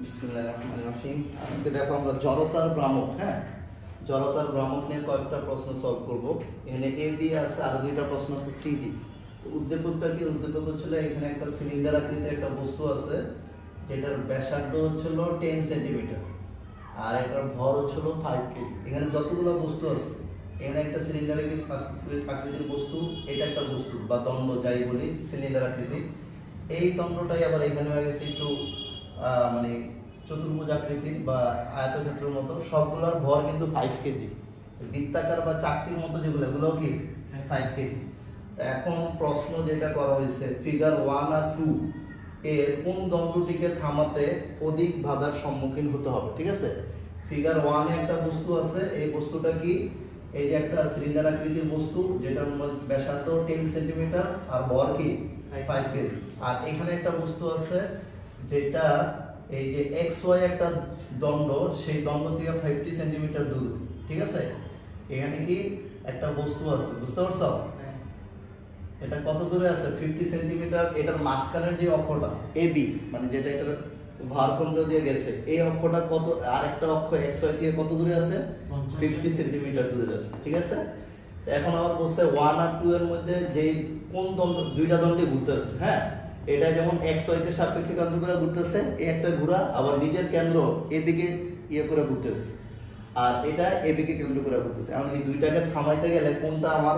বিসমিল্লাহির রহমানির রহিম। আজকে দেখো আমরা জড়তার ভ্রামক, জড়তার ভ্রামক নিয়ে কয়েকটা প্রশ্ন সলভ করব। এখানে এ বি আছে, আরো দুইটা প্রশ্ন আছে সি ডি। তো উদ্দীপকটা কি? উদ্দীপক হচ্ছিল এখানে একটা সিলিন্ডার আকৃতির একটা বস্তু আছে যেটার ব্যাসার্ধ হচ্ছিল 10 সেন্টিমিটার আর এটার ভর হচ্ছিল 5 কেজি। এখানে যতগুলো বস্তু আছে, এখানে একটা সিলিন্ডার আকৃতির বস্তু, এটা একটা বস্তু বা দণ্ড যাই বলি, সিলিন্ডার আকৃতি। এই দণ্ডটাই আবার এখানে হয়ে গেছে একটু মানে চতুর্ভুজ আকৃতির বা আয়তক্ষেত্রের মতো। সবগুলোর ভর কিন্তু 5 কেজি। বৃত্তাকার বা চাকতির মতো যেগুলো, এগুলো কি 5 কেজি। তা এখন প্রশ্ন যেটা করা হয়েছে, ফিগার 1 আর 2 এর কোন দণ্ডটিকে থামাতে অধিক বাধার সম্মুখীন হতে হবে? ঠিক আছে, ফিগার 1 এ একটা বস্তু আছে। এই বস্তুটা কি? এই যে একটা সিলিন্ডার আকৃতির বস্তু যেটার ব্যাসার্ধ 10 সেন্টিমিটার আর ভর কি 5 কেজি। আর এখানে একটা বস্তু আছে যেটা এই যে এক্স ওয়াই একটা দণ্ড, সেই দণ্ড থেকে 50 সেন্টিমিটার দূর। ঠিক আছে, এখানে কি একটা বস্তু আছে, বুঝতে পারছো? এটা কত দূরে আছে? 50 সেন্টিমিটার। এটার মাঝখানের যে অক্ষটা এ বি, মানে যেটা এটার ভারকেন্দ্র দিয়ে গেছে, এই অক্ষটা কত, আর একটা অক্ষ এক্স ওয়াই থেকে কত দূরে আছে? 50 সেন্টিমিটার দূরে আছে। ঠিক আছে, এখন আবার বলছে 1 আর 2 এর মধ্যে যে কোন দণ্ড, দুইটা দণ্ডে ঘুরতেছে। এটা যেমন এক্স ওয়াই কে সাপেক্ষে কেন্দ্র করে ঘুরতেছে, এই একটা ঘোরা আবার নিজের কেন্দ্র এদিকে ইয়ে করে ঘুরতেছে, আর এটা এদিকে কেন্দ্র করে ঘুরতেছে। এখন এই দুইটাকে থামাইতে গেলে কোনটা আমার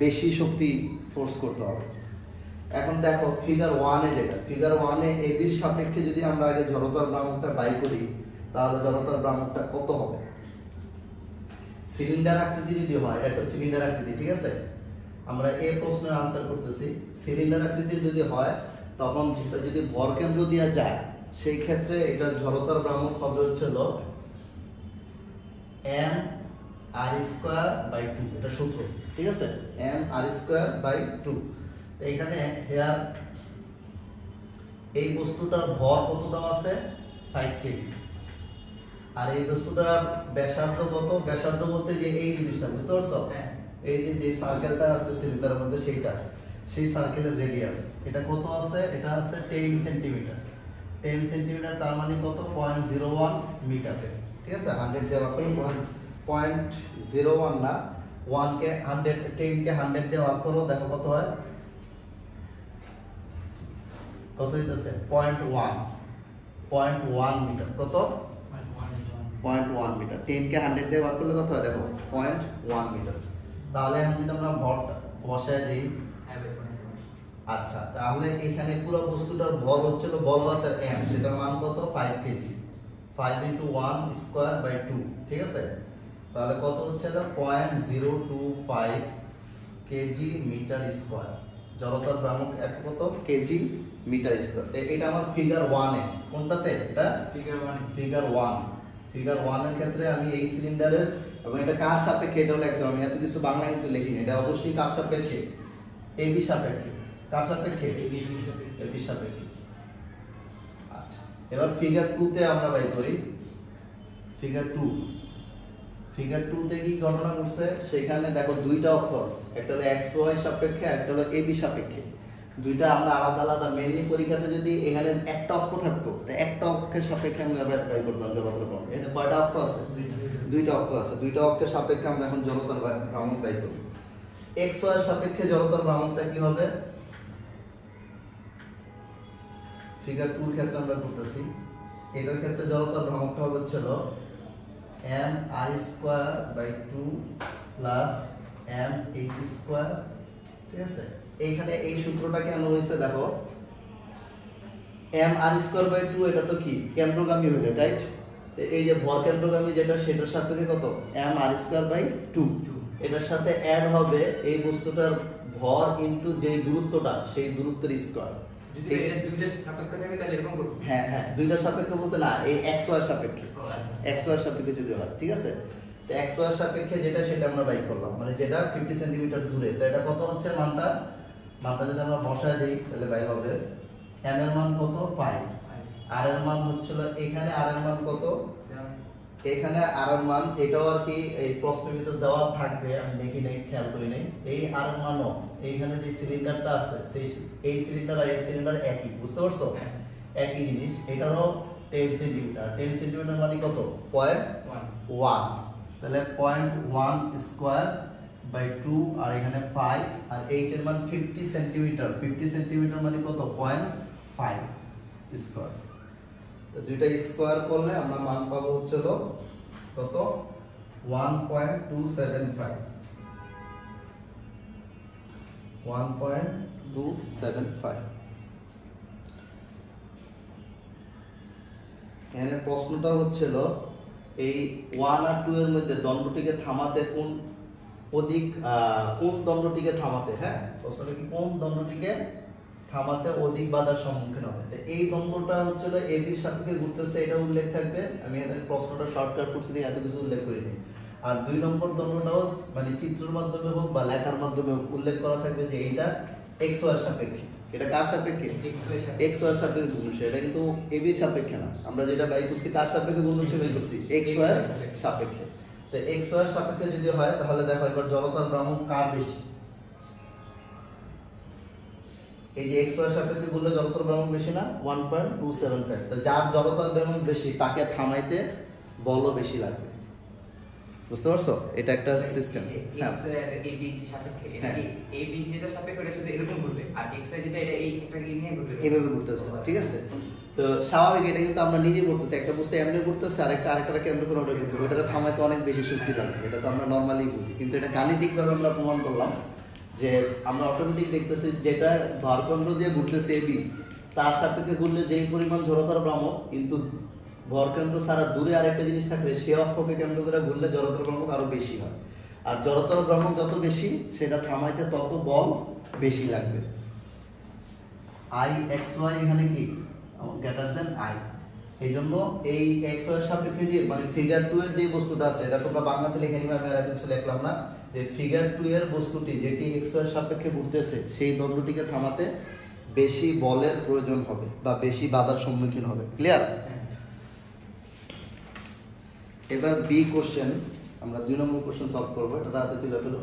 বেশি শক্তি ফোর্স করতে হবে? এখন দেখো ফিগার 1 এ, যেটা ফিগার 1 এ এ বির সাপেক্ষে যদি আমরা আগে জড়তার ভ্রামকটা বাই করি, তাহলে জড়তার ভ্রামকটা কত হবে? সিলিন্ডার আকৃতি যদি হয়, এটা একটা সিলিন্ডার আকৃতি, ঠিক আছে, আমরা এই প্রশ্নের আনসার করতেছি। সিলিন্ডার আকৃতির যদি হয়, তখন যেটা যদি ভর কেন্দ্র দেওয়া যায়, সেই ক্ষেত্রে এটার জড়তার ভ্রামক হবে হচ্ছিল এম আর স্কোয়ার বাই 2। এটা সূত্র, ঠিক আছে, এম আর স্কোয়ার বাই 2। তো এখানে হেয়ার এই বস্তুটার ভর কত দেওয়া আছে? 5 কেজি। আর এই বস্তুটার ব্যাসার্ধ কত? ব্যাসার্ধ বলতে যে এই জিনিসটা, বুঝতে পারছো? এই যে সার্কেলটা আছে সিলিন্ডারের মধ্যে, সেই সার্কেলের রেডিয়াস এটা কত আছে? এটা আছে 10 সেন্টিমিটার। 10 সেন্টিমিটার তার মানে কত? 0.01 মিটার। ঠিক আছে, 100 দিয়ে ভাগ করলে 0.01 না, 1 কে 100, 10 কে 100 দিয়ে ভাগ করো, দেখো কত হয়? কত হইতেছে? 0.1 মিটার। কত? 0.1 মিটার। 10 কে 100 দিয়ে ভাগ করলে কত হয়? দেখো 0.1 মিটার। তাহলে এখন যদি আমরা ভরটা বসায় দিই, আচ্ছা, তাহলে এখানে পুরো বস্তুটার ভর হচ্ছিল বড় হাতের এম, সেটার মান কত? 5 কেজি। 5 × 1 square by 2। ঠিক আছে, তাহলে কত হচ্ছে? 0.025 কেজি মিটার স্কয়ার। জড়তার ভ্রামক এক কত? Kg metre square. এটা আমার ফিগার 1 এ। কোনটাতে? এটা ফিগার 1। ফিগার 1 এর ক্ষেত্রে আমি এই সিলিন্ডারের, এবং এটা কার সাপেক্ষে এটাও লিখতে হবে। আমি এত কিছু বাংলা কিন্তু লিখিনি, এটা অবশ্যই কার সাপেক্ষে? এ বি সাপেক্ষে। কার সাপেক্ষে? এ বি সাপেক্ষে। আচ্ছা, এবার ফিগার 2 তে আমরা বাই করি। ফিগার 2 তে কি গণনা করছে? সেখানে দেখো দুইটা অক্ষ আছে, একটা হলো এক্স ওয়াই সাপেক্ষে, একটা হলো এ বি সাপেক্ষে। দুইটা আমরা আলাদা আলাদা, মেইনলি পরীক্ষাতে যদি এখানে একটা অক্ষ থাকতো, একটা অক্ষের সাপেক্ষে আমরা বাই করতাম জড়তার ভ্রামক। এখানে কয়টা অক্ষ আছে? দুইটা অক্ষ আছে। দুইটা অক্ষের সাপেক্ষে আমরা এখন জড়তার ভ্রামক বাই করি। এক্স ওয়াই এর সাপেক্ষে জড়তার ভ্রামকটা কি হবে? ফিগার 2 এর ক্ষেত্রে আমরা করতেছি, এটার ক্ষেত্রে জড়তার ভ্রামকটা হবে ছিল m r square by 2 plus m h square. ঠিক আছে, এইখানে এই সূত্রটা কেন হয়েছে দেখো, m r স্কয়ার বাই 2 এটা তো কি কেন্দ্রগামী হইলো, রাইট? এই যে ভর কেন্দ্রগামী যেটা, সেটার সাপেক্ষে কত? m r square by 2। এটার সাথে অ্যাড হবে এই বস্তুটার ভর ইনটু যেই দূরত্বটা, সেই দূরত্বের স্কয়ার। যদি এটা দুইটা সাপেক্ষে থাকে তাহলে এরকম করব। হ্যাঁ, দুইটা সাপেক্ষে বলতে না, এই এক্স ওয়াই সাপেক্ষে। এক্স ওয়াই সাপেক্ষে যদি হয়, ঠিক আছে, তো এক্স ওয়াই সাপেক্ষে যেটা, সেটা আমরা বাই করলাম, মানে যেটা 50 সেন্টিমিটার দূরে। তো এটা কত হচ্ছে? মানটা যদি আমরা বসায় দিই, তাহলে বাই হবে এম এর মান কত? 5। আর এর মান হচ্ছিল, এখানে আর এর মান কত? এখানে আর এর মান, এটাও আর কি এই প্রশ্নের ভিতর দেওয়া থাকবে, আমি দেখি নাই, খেয়াল করি নাই। এই আর এর মানও এইখানে যে সিলিন্ডারটা আছে, সেই এই সিলিন্ডার আর এই সিলিন্ডার একই, বুঝতে পারছো? একই জিনিস। এটারও 10 সেন্টিমিটার। 10 সেন্টিমিটার মানে কত? 0.1। তাহলে 0.1 স্কয়ার বাই 2 আর এখানে 5 আর h এর মান 50 সেন্টিমিটার। 50 সেন্টিমিটার মানে কত? 0.5 স্কয়ার। তো দুইটা স্কয়ার করলে আমরা মান পাবো হচ্ছে কত? 1.275। 1.275। এখানে প্রশ্নটা হচ্ছিল এই 1 আর 2 এর মধ্যে দণ্ডটিকে থামাতে কোন দণ্ডটিকে থামাতে, হ্যাঁ প্রশ্নটা কি কোন দণ্ডটিকে থামাতে অধিক বাধার সম্মুখীন হবে। তো এই দণ্ডটা হচ্ছিল AB এর সাপেক্ষে ঘুরতেছে, এটা উল্লেখ থাকবে। আমি এখানে প্রশ্নটা শর্টকাট করছি, এত কিছু উল্লেখ করিনি। আর 2 নম্বর দণ্ডটাও মানে চিত্রের মাধ্যমে হোক বা লেখার মাধ্যমে হোক উল্লেখ করা থাকবে যে এইটা XY এর সাপেক্ষে। এটা কার সাপেক্ষে? XY এর সাপেক্ষে ঘূর্ণনশীল। এটা কিন্তু AB এর সাপেক্ষে না। আমরা যেটা বাই করছি কার সাপেক্ষে ঘূর্ণনশীল বাই করছি? XY এর সাপেক্ষে। তো XY এর সাপেক্ষে যদি হয় তাহলে দেখো এবার জড়তার ভ্রামক কার বেশি? এই যে XY এর সাপেক্ষে ঘুরলে জড়তার ভ্রামক বেশি না? 1.275। তো যার জড়তার ভ্রামক বেশি তাকে থামাইতে বলও বেশি লাগবে। বুঝতে পারছো? এটা একটা সিস্টেম। হ্যাঁ AB সাপেক্ষে এটা কি AB যেটা সাপেক্ষে এটা শুধু এরকম ঘুরবে আর XY যেটা এটা এই একটা নিয়ে ঘুরবে, এইভাবে ঘুরতেছে, ঠিক আছে? তো স্বাভাবিক, এটা কিন্তু আমরা নিজে করতেছি। একটা বস্তু এমনি ঘুরতেছে আর আরেকটা কেন্দ্র করে ওটা ঘুরছে, ওটা থামাইতে অনেক বেশি শক্তি লাগে। এটা তো আমরা নরমালি বুঝি, কিন্তু এটা গাণিতিকভাবে আমরা প্রমাণ করলাম যে আমরা অটোমেটিক দেখতেছি যেটা ভরকেন্দ্র দিয়ে ঘুরতেছে AB তার সাপেক্ষে ঘুরলে যেই পরিমাণ জড়তার ভ্রামক, কিন্তু ভরকেন্দ্র ছাড়া দূরে আরেকটা জিনিস থাকলে সে অক্ষকে কেন্দ্র করে ঘুরলে জড়তার ভ্রামক আরো বেশি হয়। আর জড়তার ভ্রামক যত বেশি সেটা থামাইতে তত বল বেশি লাগবে। IXY এখানে কি গ্রেটার দেন I। এই জন্য এই XY এর সাপেক্ষে যে মানে ফিগার 2 এর যে বস্তুটা আছে এটা তোমরা বাংলাতে লিখে নিবা, আমি আর কিছু লিখলাম না। যে ফিগার 2 এর বস্তুটি যেটি XY এর সাপেক্ষে ঘুরতেছে সেই দণ্ডটিকে থামাতে বেশি বলের প্রয়োজন হবে বা বেশি বাধার সম্মুখীন হবে। ক্লিয়ার? এবার বি কোশ্চেন, আমরা 2 নম্বর কোশ্চেন সলভ করব। এটা তাড়াতাড়ি তুলে ফেলো।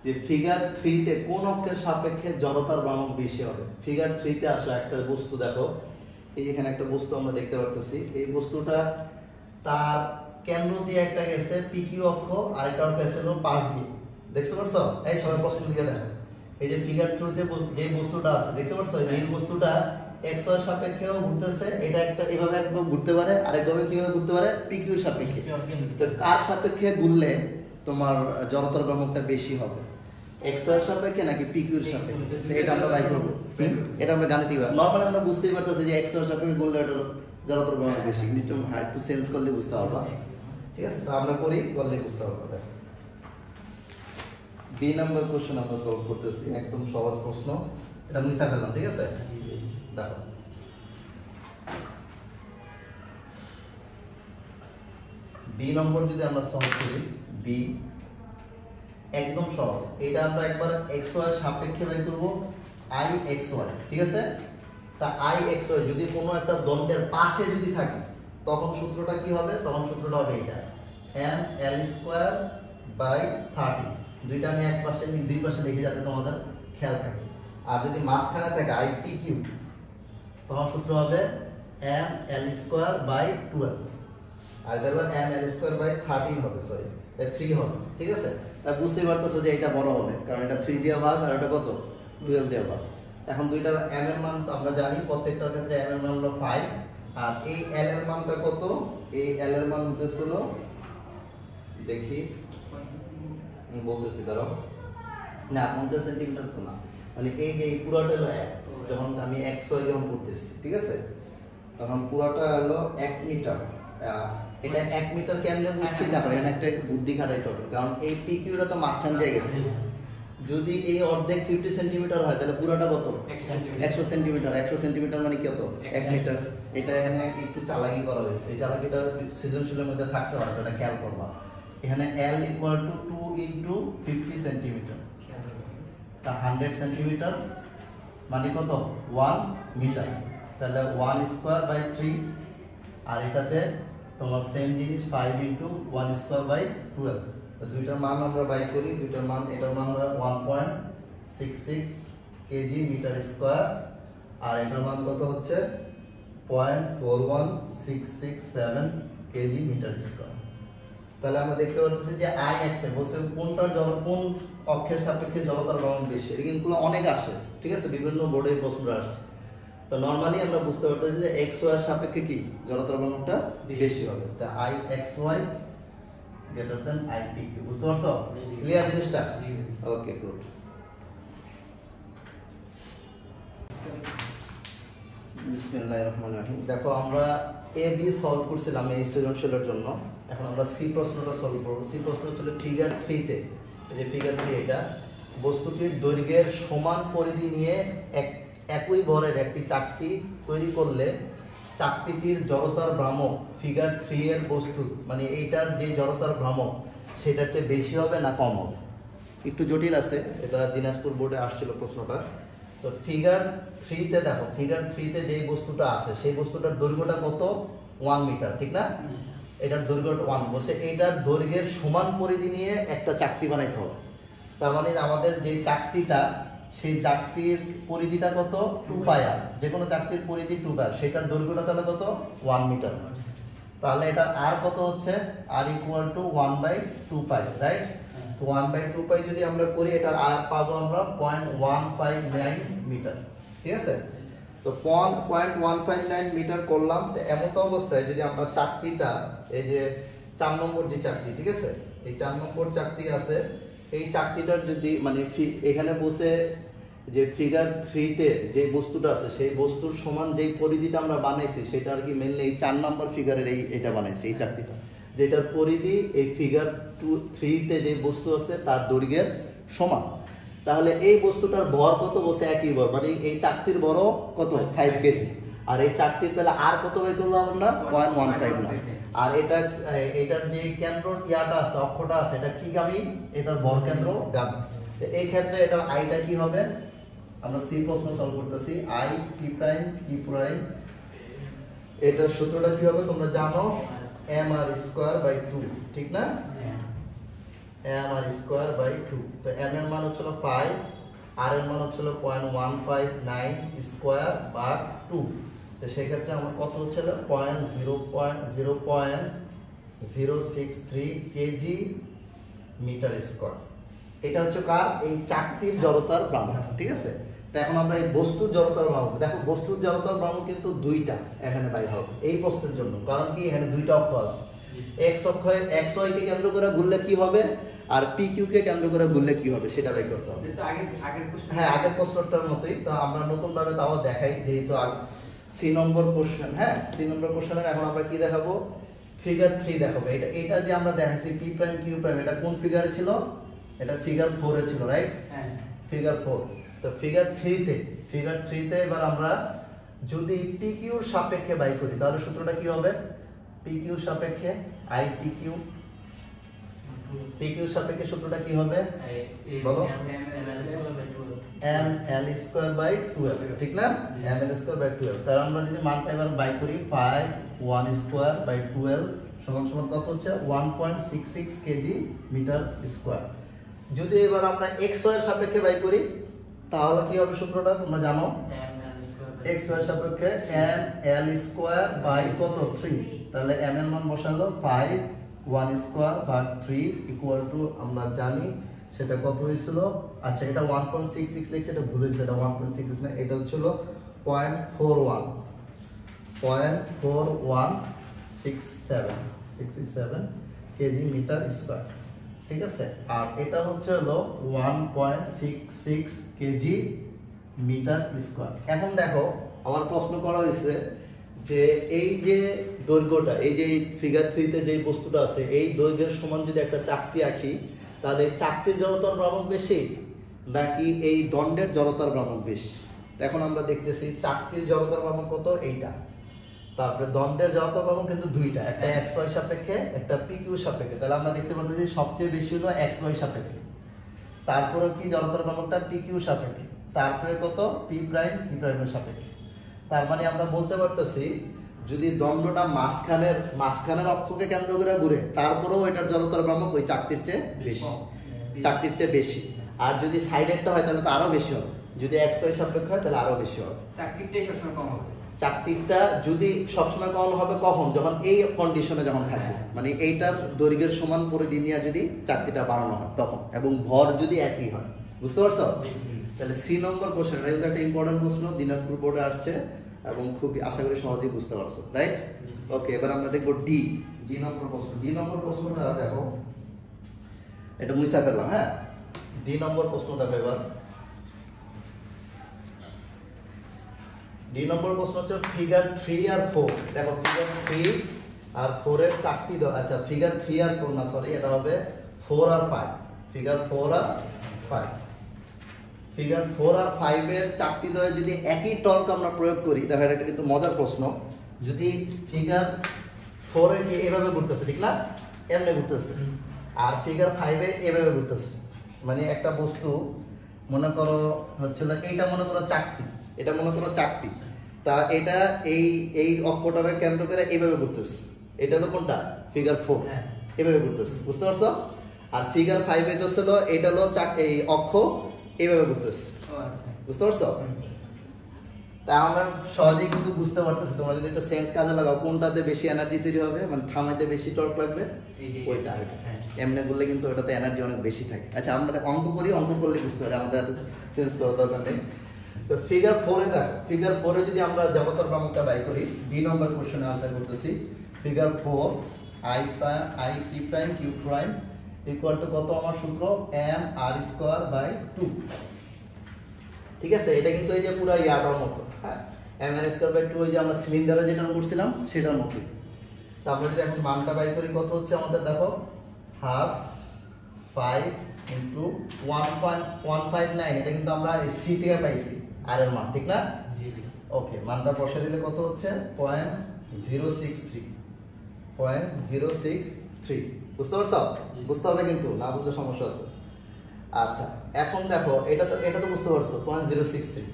যে ফিগার 3 তে কোন অক্ষের সাপেক্ষে জড়তার ভ্রামক বেশি হবে? ফিগার 3 তে আসলে একটা বস্তু দেখো, এই এখানে একটা বস্তু আমরা দেখতে পারতেছি। এই বস্তুটা তার কেন্দ্র দিয়ে একটা গেছে PQ অক্ষ, আরেকটা অক্ষ গেছে পাশ দিয়ে। দেখতে পারছো? এই সবাই প্রশ্ন দিয়ে দেখো। এই যে ফিগার 3 তে যে বস্তুটা আছে দেখতে পারছো, এই নীল বস্তুটা XY এর সাপেক্ষেও ঘুরতেছে। এটা একটা এভাবে একদম ঘুরতে পারে, আরেকভাবে কিভাবে ঘুরতে পারে? PQ এর সাপেক্ষে। তো কার সাপেক্ষে ঘুরলে তোমার জড়তার ভ্রামকটা বেশি হবে? XY এর সাপেক্ষে নাকি PQ এর সাপেক্ষে? এটা আমরা বাই করব। এটা আমরা গাণিতিকভাবে নরমালি আমরা বুঝতেই পারতেছি যে XY এর সাপেক্ষে ঘুরলে এটা জড়তার ভ্রামক বেশি। একটু সেন্স করলে বুঝতে পারবা, ঠিক আছে? তো আমরা করি, করলে বুঝতে পারবা। বি নাম্বার কোশ্চেন আমরা সলভ করতেছি, একদম সহজ প্রশ্ন। এটা মুছে ফেললাম, ঠিক আছে? দেখো বি নম্বর যদি আমরা সলভ করি, বি একদম সহজ। এটা আমরা একবার XY এর সাপেক্ষে বের করব, IXY, ঠিক আছে? তা IXY যদি কোনো একটা দণ্ডের পাশে যদি থাকে তখন সূত্রটা কি হবে? তখন সূত্রটা হবে এটা ML²/30। দুইটা আমি এক পাশে দুই পাশে লিখে যাতে তোমাদের খেয়াল থাকে। আর যদি মাঝখানে থাকে IPQ তখন সূত্র হবে ML²/12। আর এটা হলো ML²/13 হবে, সরি 3 হবে, ঠিক আছে? তা বুঝতেই পারতেছো যে এটা বড় হবে, কারণ এটা 3 দিয়ে ভাগ আর এটা কত? 12 দিয়ে ভাগ। এখন দুইটার m এর মান আমরা জানি, প্রত্যেকটার ক্ষেত্রে m এর মান হলো 5। আর এই l এর মানটা কত? এই l এর মান হতেছিল, দেখি বলতেছি, দাঁড়াও, না 50 সেন্টিমিটার তো না, মানে এই যে পুরোটা হলো 1। যখন আমি XY যখন করতেছি, ঠিক আছে, তখন পুরোটা হলো 1 মিটার। এটা 1 মিটার কেমনে বুঝছি? দেখো এখানে একটা বুদ্ধি খাটাইতে হবে, কারণ এই PQটা তো মাঝখান দিয়ে গেছে। যদি এই অর্ধেক 50 সেন্টিমিটার হয় তাহলে পুরোটা কত? 100 সেন্টিমিটার। 100 সেন্টিমিটার মানে কত? 1 মিটার। এটা এখানে একটু চালাকি করা হয়েছে, এই চালাকিটা সৃজনশীলের মধ্যে থাকতে হবে, এটা খেয়াল করবা। এখানে L = 2 × 50 সেন্টিমিটার, তা 100 সেন্টিমিটার মানে কত? 1 মিটার। তাহলে 1²/3। আর এটাতে তোমার সেম জিনিস 5 × 1²/12। দুইটার মান আমরা বাই করি, দুইটার মান, এটার মান হবে 1.66 কেজি মিটার স্কয়ার, আর এটার মান কত হচ্ছে 0.41667 কেজি মিটার স্কয়ার। তাহলে আমরা দেখতে পাচ্ছি যে আই এক্স বলছে কোনটার কোন অক্ষের সাপেক্ষে জড়তার ভ্রমণ বেশি। এটা কিন্তু অনেক আসে, ঠিক আছে, বিভিন্ন বোর্ডের প্রশ্ন আসছে। তো নরমালি আমরা বুঝতে পারতেছি যে এক্স ওয়াই এর সাপেক্ষে কি জড়তার ভ্রমণটা বেশি হবে। তা I X Y greater than I P Q. বুঝতে পারছো? ক্লিয়ার জিনিসটা? Okay, good. বিসমিল্লাহির রহমানির রহিম। দেখো আমরা এ বি সলভ করছিলাম এই সৃজনশীলের জন্য। এখন আমরা সি প্রশ্নটা সলভ করব। সি প্রশ্ন ছিল ফিগার 3 তে, এই যে ফিগার 3 এটা বস্তুটির দৈর্ঘ্যের সমান পরিধি নিয়ে একই ভরের একটি চাকতি তৈরি করলে চাকতিটির জড়তার ভ্রামক ফিগার 3 এর বস্তু মানে এইটার যে জড়তার ভ্রামক সেটার চেয়ে বেশি হবে না কম হবে। একটু জটিল আছে, এটা দিনাজপুর বোর্ডে আসছিল প্রশ্নটা। তো ফিগার 3 তে দেখো, ফিগার 3 তে যেই বস্তুটা আছে সেই বস্তুটার দৈর্ঘ্যটা কত? 1 মিটার, ঠিক না? এটার দৈর্ঘ্যটা 1 বলছে এইটার দৈর্ঘ্যের সমান পরিধি নিয়ে একটা চাকতি বানাইতে হবে। তার মানে আমাদের যে চাকতিটা সেই চাকতির পরিধিটা কত? 2 পাই আর, যে কোনো চাকতির পরিধি 2 পাই, সেটার দৈর্ঘ্যটা তাহলে কত? 1 মিটার। তাহলে এটা আর কত হচ্ছে? আর ইকুয়াল টু 1/2 পাই, রাইট? তো 1/2 পাই যদি আমরা করি এটার আর পাবো আমরা 0.159 মিটার, ঠিক আছে? তো 0.159 মিটার করলাম। তো এমন তো অবস্থায় যদি আমরা চাকতিটা এই যে 4 নম্বর যে চাকতি, ঠিক আছে, এই 4 নম্বর চাকতি আছে, এই চাকতিটার যদি মানে এখানে বসে যে ফিগার 3 তে যে বস্তুটা আছে সেই বস্তুর সমান যেই পরিধিটা আমরা বানাইছি সেটা আর কি মেনলি এই 4 নম্বর ফিগারের এটা বানাইছি, এই চাকতিটা, যেটার পরিধি এই ফিগার 3 তে যে বস্তু আছে তার দৈর্ঘ্যের সমান। তাহলে এই বস্তুটার ভর কত? বসে একই ভর, মানে এই চাকতির বড় কত? 5 কেজি। আর এই চাকতির তাহলে আর কত বাই করলাম আমরা? 0.15 না। আর এটার যে কেন্দ্র ইয়াটা আছে, অক্ষটা আছে, এটা কি গামী? এটার ভর কেন্দ্র গামী। এই ক্ষেত্রে এটার আইটা কি হবে? আমরা সি প্রশ্ন সলভ করতেছি। আই পি প্রাইম কি প্রাইম, এটার সূত্রটা কি হবে তোমরা জানো? এম আর স্কয়ার বাই 2, ঠিক না? M R square by 2। তো এম এর মান হচ্ছিল 5, আর এর মান হচ্ছিল 0.159 স্কয়ার ভাগ 2। তো সেই ক্ষেত্রে আমার কত হচ্ছিল? 0.63 কেজি মিটার স্কয়ার। এটা হচ্ছে কার? এই চাকতির জড়তার ভ্রামক, ঠিক আছে? তো এখন আমরা এই বস্তুর জড়তার ভ্রামক, দেখো বস্তুর জড়তার ভ্রামক কিন্তু দুইটা এখানে বাইর হবে এই প্রশ্নের জন্য। কারণ কি? এখানে দুইটা অক্ষ আছে, এক্স অক্ষে এক্স ওয়াই কে কেন্দ্র করে ঘুরলে কি হবে, আর পি কিউ কে কেন্দ্র করে ঘুরলে কি হবে সেটা বাই করতে হবে। হ্যাঁ, আগের প্রশ্নটার মতোই। তো আমরা নতুন ভাবে তাও দেখাই, যেহেতু সি নম্বর কোশ্চেন। হ্যাঁ, সি নম্বর কোশ্চেনের এখন আমরা কি দেখাবো? ফিগার 3 দেখাবো। এটা যে আমরা দেখাইছি পি প্রাইম কিউ প্রাইম, এটা কোন ফিগারে ছিল? এটা ফিগার 4 এ ছিল, রাইট? ফিগার 4। তো ফিগার 3 তে এবার আমরা যদি পি কিউর সাপেক্ষে বাই করি তাহলে সূত্রটা কি হবে? পি কিউর সাপেক্ষে আই পি কিউ, পি কিউর সাপেক্ষে সূত্রটা কি হবে বলো? এম এল স্কয়ার বাই 12, ঠিক না? M L square by 12। তার আমরা যদি মানটা এবার বাই করি 5 1 স্কয়ার বাই 12 সমান সমান কত হচ্ছে? 1.66 কেজি মিটার স্কয়ার। যদি এবার আমরা এক্স ওয়াই এর সাপেক্ষে বাই করি তাহলে কি হবে সূত্রটা তোমরা জানো? এক্স ওয়াই এর সাপেক্ষে এম এল স্কয়ার বাই কত? 3। তাহলে এম এর মান বসালো 5 1 স্কয়ার ভাগ 3 ইকুয়াল টু আমরা জানি সেটা কত হয়েছিল। আচ্ছা, এটা 1.66 লিখছে, এটা ভুল হয়েছে, এটা 1.66 না, এটা হচ্ছিল 0.4167 কেজি মিটার স্কয়ার, ঠিক আছে? আর এটা হচ্ছে হলো 1.66 কেজি মিটার স্কয়ার। এখন দেখো আমার প্রশ্ন করা হয়েছে যে এই যে দৈর্ঘ্যটা, এই যে ফিগার 3 তে যে বস্তুটা আছে এই দৈর্ঘ্যের সমান যদি একটা চাকতি আঁকি তাহলে চাকতির জড়তার ভ্রামক বেশি নাকি এই দণ্ডের জড়তার ভ্রামক বেশি? এখন আমরা দেখতেছি চাকতির জড়তার ভ্রামক কত? এইটা। তারপরে দণ্ডের জড়তার ভ্রামক কিন্তু দুইটা, একটা এক্স ওয়াই সাপেক্ষে, একটা পি কিউ সাপেক্ষে। তাহলে আমরা দেখতে পাচ্ছি সবচেয়ে বেশি হলো এক্স ওয়াই সাপেক্ষে, তারপরে কি জড়তার ভ্রামকটা পি কিউ সাপেক্ষে, তারপরে কত? পি প্রাইম পি প্রাইমের সাপেক্ষে। তার মানে আমরা বলতে পারতেছি যদি দণ্ডটা মাঝখানের অক্ষকে কেন্দ্র করে ঘুরে তারপরেও এটার জড়তার ভ্রামক ওই চাকতির চেয়ে বেশি। আর যদি সাইডেরটা হয় তাহলে তো আরো বেশি হবে, যদি এক্স ওয়াই সাপেক্ষে হয় তাহলে আরো বেশি হবে। চাকতিরটাই সবসময় কম হবে। চাকতিটা যদি সবসময় কমানো হবে কখন, যখন এই কন্ডিশনে যখন থাকবে, মানে এইটার দৈর্ঘ্যের সমান পরিধি নিয়ে যদি চাকতিটা বাড়ানো হয় তখন, এবং ভর যদি একই হয়। বুঝতে পারছো? তাহলে সি নম্বর কোশ্চেন, এটা কিন্তু একটা ইম্পর্টেন্ট প্রশ্ন, দিনাজপুর বোর্ডে আসছে এবং খুবই আশা করি সহজেই বুঝতে পারছো, রাইট? ওকে, এবার আমরা দেখবো ডি নম্বর প্রশ্ন। ডি নম্বর প্রশ্নটা দেখো, এটা মুছা ফেললাম, হ্যাঁ। ডি নম্বর প্রশ্ন দেখো এবার। ডি নম্বর প্রশ্ন হচ্ছে ফিগার 3 আর 4। দেখো ফিগার 3 আর 4 এর চাকতি দাও। আচ্ছা, ফিগার 3 আর 4 না, সরি, এটা হবে 4 আর 5। ফিগার 4 আর 5, ফিগার 4 আর 5 এর চাকতি দ্বয়ে যদি একই টর্ক আমরা প্রয়োগ করি, দেখো এটা কিন্তু মজার প্রশ্ন। যদি ফিগার 4 এ কি এভাবে ঘুরতেছে, ঠিক না, এমনি ঘুরতেছে, আর ফিগার 5 এ এভাবে ঘুরতেছে, মানে একটা বস্তু মনে করো হচ্ছে না, এইটা মনে করো চাকতি, এটা মনে করো চাকতি, তা এটা এই অক্ষটারে কেন্দ্র করে এইভাবে ঘুরতেছে। এটা হলো কোনটা? ফিগার 4, এভাবে ঘুরতেছে। বুঝতে পারছো? আর ফিগার 5 এ ছিল এটা হলো এই অক্ষ এইভাবে ঘুরতেছে। বুঝতে পারছো? তা আমরা সহজেই কিন্তু বুঝতে পারতেছি, তোমরা যদি একটা সেন্স কাজে লাগাও, কোনটাতে বেশি এনার্জি তৈরি হবে, মানে থামাইতে বেশি টর্ক লাগবে, ওইটা। এমনি বললে কিন্তু ওটাতে এনার্জি অনেক বেশি থাকে। আচ্ছা, আমরা অঙ্ক করি, অঙ্ক করলে বুঝতে পারি, আমাদের এত সেন্স করার দরকার নেই। তো ফিগার 4 এ দেখো, ফিগার 4 এ যদি আমরা জড়তার ভ্রামকটা বাই করি, ডি নম্বর কোশ্চেনে আনসার করতেছি। Figure 4 I P prime Q prime equal to কত? আমার সূত্র এম আর স্কয়ার বাই 2। ঠিক আছে, এটা কিন্তু এই যে পুরো ইয়াটার মতো, হ্যাঁ, এম আর স্কয়ার বাই 2, ওই যে আমরা সিলিন্ডারে যেটা করছিলাম সেটার মতোই। তা আমরা যদি এখন মানটা বাই করি, কত হচ্ছে আমাদের? দেখো, হাফ 5 ইন্টু 1.159, এটা কিন্তু আমরা সি থেকে পাইছি আর এর মান, ঠিক না? ওকে, মানটা বসে দিলে কত হচ্ছে? 0.063। বুঝতে পারছো? বুঝতে হবে কিন্তু, না বুঝলে সমস্যা আছে। আচ্ছা, এখন দেখো, এটা তো বুঝতে পারছো 0.063।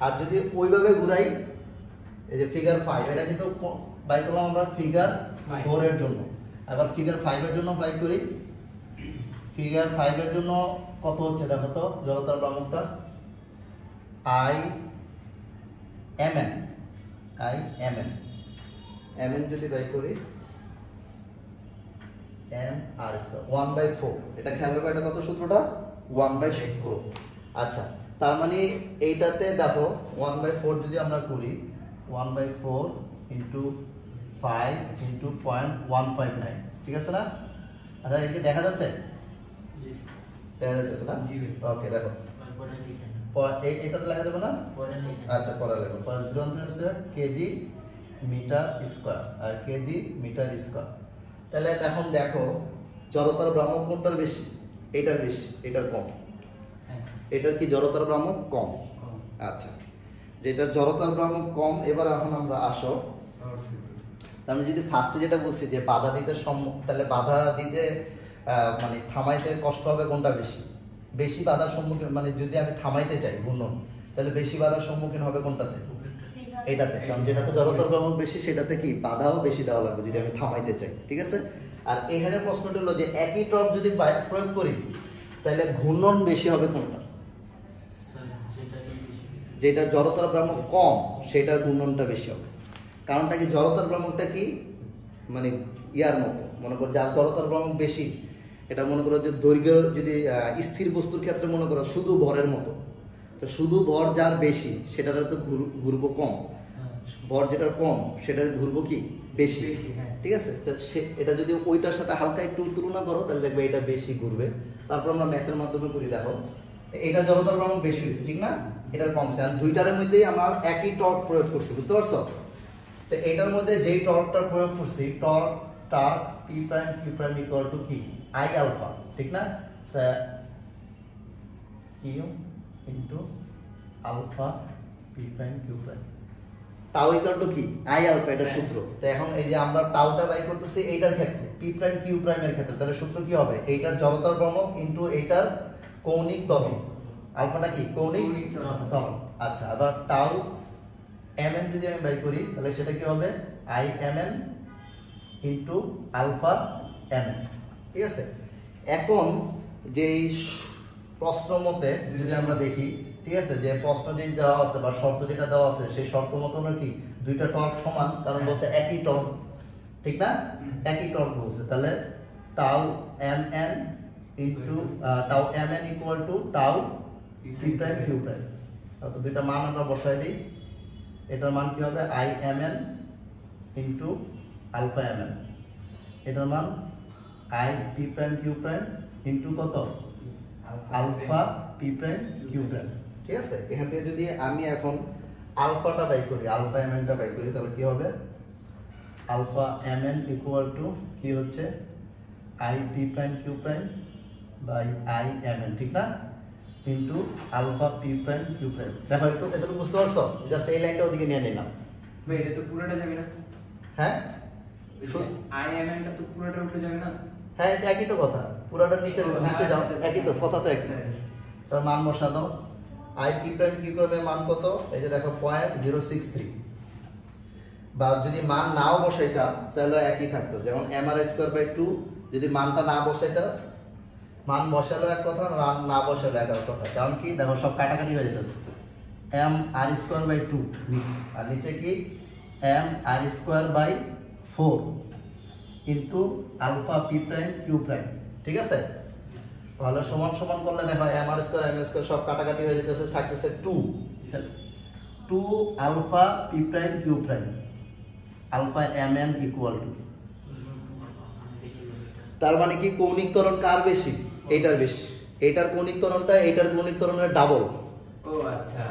আর যদি ওইভাবে ঘুরাই, এই যে ফিগার 5, এটা কিন্তু বাই করলাম আমরা ফিগার 4 এর জন্য। আবার ফিগার 5 এর জন্য বাই করি। ফিগার 5 এর জন্য কত হচ্ছে দেখো তো, জড়তার ভ্রামকটা আই এম এন যদি বাই করি, এম আর স্কয়ার 1/4। এটা খেয়াল রাখবে, এটা কত সূত্রটা? 1/4। আচ্ছা, তার মানে এইটাতে দেখো 1/4 যদি আমরা করি, 1/4 ইন্টু 5 ইন্টু 0.159, ঠিক আছে না? আচ্ছা, এটা কি দেখা যাচ্ছে? দেখা যাচ্ছে না? ওকে, দেখো এটা তো লেখা যাবে না? আচ্ছা, পরে লেখো। 0 কেজি মিটার স্কয়ার আর কেজি মিটার স্কয়ার। তাহলে এখন দেখো, জড়তার ভ্রামক কোনটার বেশি? এটার বেশি, এটার কম। এটার কি জড়তার ভ্রামক? কম। আচ্ছা, যেটার জড়তার ভ্রামক কম, এবার এখন আমরা আসো, আমি যদি ফার্স্টে যেটা বলছি যে বাধা দিতে তাহলে বাধা দিতে মানে থামাইতে কষ্ট হবে কোনটা বেশি? বেশি বাধার সম্মুখীন, মানে যদি আমি থামাইতে চাই ঘূর্ণন, তাহলে বেশি বাধার সম্মুখীন হবে কোনটাতে? এটাতে, কারণ যেটাতে জড়তার ভ্রামক বেশি সেটাতে কি বাধাও বেশি দেওয়া লাগবে যদি আমি থামাইতে চাই, ঠিক আছে? আর এখানে প্রশ্নটা হলো যে একই টর্ক যদি প্রয়োগ করি, তাহলে ঘূর্ণন বেশি হবে কোনটা? যেটা জড়তার ভ্রামক কম সেটার ঘূর্ণনটা বেশি হবে। কারণটা কি? জড়তার ভ্রামকটা কি, মানে ইয়ার মতো, মনে করো যার জড়তার ভ্রামক বেশি, এটা মনে করো যে দৈর্ঘ্য, যদি স্থির বস্তুর ক্ষেত্রে মনে করো শুধু ভরের মতো, তো শুধু ভর যার বেশি সেটার তো ঘুরবো কম, ভর যেটার কম সেটার ঘুরবো কি? বেশি, ঠিক আছে? এটা যদি ওইটার সাথে হালকা একটু তুলনা করো, তাহলে দেখবে এটা বেশি ঘুরবে। তারপর আমরা ম্যাথের মাধ্যমে করি, দেখো এটা জড়তার ভ্রামক বেশি হয়েছে, ঠিক না? এটার কমছে, আর দুইটার মধ্যেই আমার একই টর্ক প্রয়োগ করছি। বুঝতে পারছো? তো এটার মধ্যে যেই টর্কটা প্রয়োগ করছি, torque P prime Q prime equal to কি? আই আলফা, ঠিক না? Q into alpha P prime Q prime, tau equal to কি? আই আলফা, এটা সূত্র। তো এখন এই যে আমরা টাউটা বাই করতেছি এইটার ক্ষেত্রে, পি প্রাইম কিউ প্রাইমের ক্ষেত্রে, তাহলে সূত্র কি হবে? এইটার জড়তার ভ্রামক ইন্টু এইটার কৌণিক ত্বরণ। আলফাটা কি? কৌণিক ত্বরণ। আচ্ছা, আবার টাউ এম এন যদি আমি বাই করি, তাহলে সেটা কি হবে? I M N into alpha M N, ঠিক আছে? এখন যেই প্রশ্ন মতে যদি আমরা দেখি, ঠিক আছে, যে প্রশ্ন যেই দেওয়া আছে বা শর্ত যেটা দেওয়া আছে, সেই শর্ত মতো আমরা কি দুইটা টর্ক সমান, কারণ বলছে একই টর্ক, ঠিক না? একই টর্ক বলছে, তাহলে tau M N into tau M N equal to tau P prime Q prime. তো দুইটা মান আমরা বসাই দিই। এটার মান কি হবে? I M N into alpha M N. এটার মান I P prime Q prime into কত? Alpha P prime Q prime. ঠিক আছে, এখান থেকে যদি আমি এখন আলফাটা বাই করি, আলফা এম এনটা বাই করি, তাহলে কি হবে? Alpha M N equal to কি হচ্ছে? I P prime Q prime by I M N, ঠিক না? Into alpha P prime Q prime. দেখো একটু এতটুকু বুঝতে পারছো? জাস্ট এই লাইনটা ওদিকে নিয়ে নিলাম। ভাই এটা তো পুরোটা যাবে না? হ্যাঁ, আই এম এন টা তো পুরোটা উঠে যাবে না? হ্যাঁ একই তো কথা, পুরোটা নিচে নিচে যাও, একই তো কথা, তো একই। তার মান বসা দাও। আই পি প্রাইম কিউ প্রাইমের মান কত? এই যে দেখো 0.063। বা যদি মান নাও বসাইতাম তাহলে একই থাকতো, যেমন এম আর স্কোয়ার বাই 2। যদি মানটা না বসাইতাম, মান বসালো এক কথা, মান না বসালো এক কথা। কারণ কি দেখো সব কাটাকাটি হয়ে যেতেছে। এম আর স্কোয়ার বাই 2 নিচে, আর নিচে কি M R square by 4 into alpha P prime Q prime. ঠিক আছে, তাহলে সমান সমান করলে দেখো এম আর স্কোয়ার সব কাটাকাটি হয়ে যেতেছে, থাকতেছে 2 alpha P prime Q prime alpha M N equal to. তার মানে কি কৌণিক ত্বরণ কার বেশি? এইটার বেশি। এইটার কৌণিক ত্বরণটা এইটার কৌণিক ত্বরণের ডাবল। ও আচ্ছা,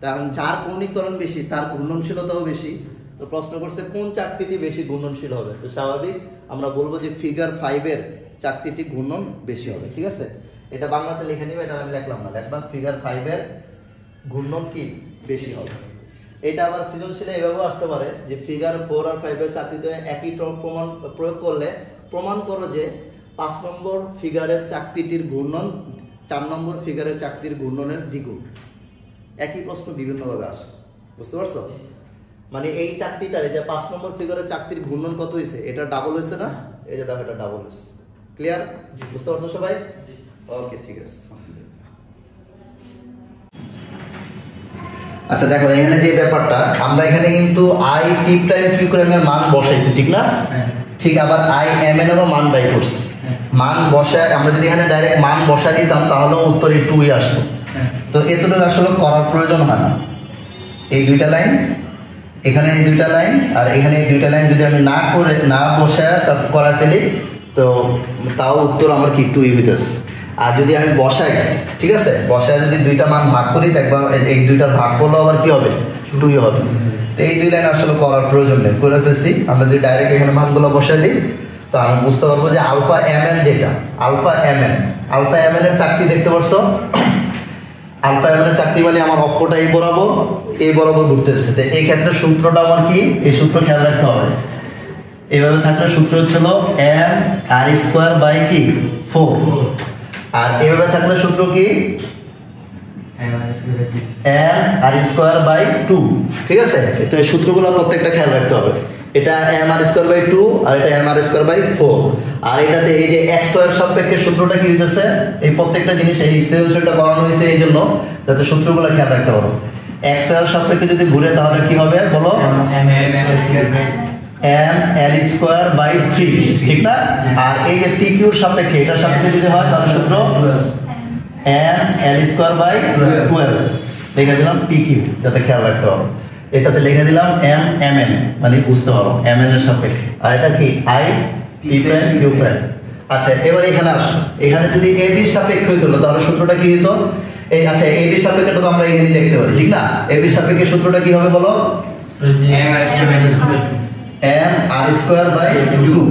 কারণ যার কৌণিক ত্বরণ বেশি তার ঘূর্ণনশীলতাও বেশি। তো প্রশ্ন করছে কোন চাকতিটি বেশি ঘূর্ণনশীল হবে, তো স্বাভাবিক আমরা বলবো যে ফিগার 5 এর চাকতিটি ঘূর্ণন বেশি হবে। ঠিক আছে, এটা বাংলাতে লিখে নিবে, এটা আমি লিখলাম না, লিখবা ফিগার 5 এর ঘূর্ণন কি বেশি হবে। এটা আবার সৃজনশীলে এভাবেও আসতে পারে যে ফিগার 4 আর 5 এর চাকতিতে একই টর্ক প্রয়োগ করলে প্রমাণ করো যে 5 নম্বর ফিগারের চাকতিটির ঘূর্ণন 4 নম্বর ফিগারের চাকতির ঘূর্ণনের দ্বিগুণ। একই প্রশ্ন বিভিন্নভাবে আসে, বুঝতে পারছো? মানে এই চাকতিটারে যে 5 নম্বর ফিগারের চাকতির ঘূর্ণন কত হয়েছে, এটা ডাবল হয়েছে না? এই যে দেখো এটা ডাবল হয়েছে। ক্লিয়ার? বুঝতে পারছো সবাই? ওকে, ঠিক আছে। আচ্ছা দেখো এখানে যে ব্যাপারটা, আমরা এখানে কিন্তু আই পি প্রাইম কিউ প্রাইমের মান বসাইছি, ঠিক না? ঠিক, আবার আই এম এন এরও মান বাই করছি। মান বসায় আমরা যদি এখানে ডাইরেক্ট মান বসাই দিতাম তাহলে উত্তরে 2ই আসতো। তো এতটুকু আসলে করার প্রয়োজন হয় না। এই দুইটা লাইন, এখানে এই দুইটা লাইন, আর এখানে এই দুইটা লাইন যদি আমি না বসায় তারপর করা ফেলি, তো তাও উত্তর আমার কি 2ই হইতেছে। আর যদি আমি বসাই, ঠিক আছে, বসায় যদি দুইটা মান ভাগ করি, দেখবা এই দুইটার ভাগ করলেও আবার কি হবে? 2ই হবে। তো এই দুই লাইন আসলে করার প্রয়োজন নেই, করে ফেলছি। আমরা যদি ডাইরেক্ট এখানে মানগুলো বসাই দিই তো আমি বুঝতে পারবো যে আলফা এম এন যেটা, আলফা এম এন এর চাকতি দেখতে পারছো? আলফা এম এন এর চাকতি মানে আমার অক্ষটা এই বরাবর ঘুরতেছে। তো এই ক্ষেত্রে সূত্রটা আমার কি, এই সূত্র খেয়াল রাখতে হবে। এইভাবে থাকলে সূত্র হচ্ছিল এম আর স্কোয়ার বাই কি 4, আর এইভাবে থাকলে সূত্র কি এম আর স্কোয়ার বাই 2। ঠিক আছে, তো এই সূত্রগুলো প্রত্যেকটা খেয়াল রাখতে হবে। এটা এম আর স্কোয়ার বাই 2 আর এটা এম আর স্কোয়ার বাই 4। আর এটাতে এই যে এক্স ওয়াই এর সাপেক্ষে সূত্রটা কি হইতেছে, এই প্রত্যেকটা জিনিস এই সৃজনশীলটা করানো হয়েছে এই জন্য যাতে সূত্রগুলো খেয়াল রাখতে পারো। এক্স ওয়াই এর সাপেক্ষে যদি ঘুরে তাহলে কি হবে বলো? এম এল স্কোয়ার বাই 3, ঠিক না? আর এই যে পি কিউর সাপেক্ষে, এটার সাপেক্ষে যদি হয় তাহলে সূত্র এম এল স্কোয়ার বাই 12 লিখে দিলাম পি কিউ, যাতে খেয়াল রাখতে পারো। এটাতে লিখে দিলাম এম এম এন, মানে বুঝতে পারো এম এন এর সাপেক্ষে। আর এটা কি I P prime Q prime. আচ্ছা এবার এখানে আসো, এখানে যদি এ বির সাপেক্ষে হইতো তাহলে সূত্রটা কি হতো? এই আচ্ছা এ বির সাপেক্ষেটা তো আমরা এখানে দেখতে পারি, ঠিক না? এ বির সাপেক্ষে সূত্রটা কি হবে বলো? M R square by 2।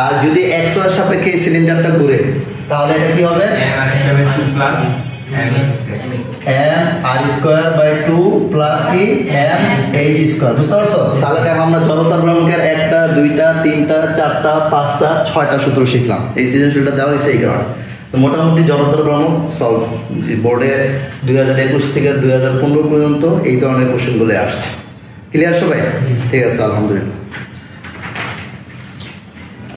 আর যদি এক্স ওয়াই এর সাপেক্ষে এই সিলিন্ডারটা ঘুরে তাহলে এটা কি হবে? M R square by 2 plus কি এম এইচ স্কোয়ার। বুঝতে পারছো? তাহলে দেখো আমরা জড়তার ভ্রামকের 1টা 2টা 3টা 4টা 5টা 6টা সূত্র শিখলাম। এই সৃজনশীলটা দেওয়া হয়েছে এই কারণে। তো মোটামুটি জড়তার ভ্রামক সলভ বোর্ডে 2021 থেকে 2015 পর্যন্ত এই ধরনের কোশ্চেনগুলো আসছে। ক্লিয়ার সবাই? ঠিক আছে, আলহামদুলিল্লাহ।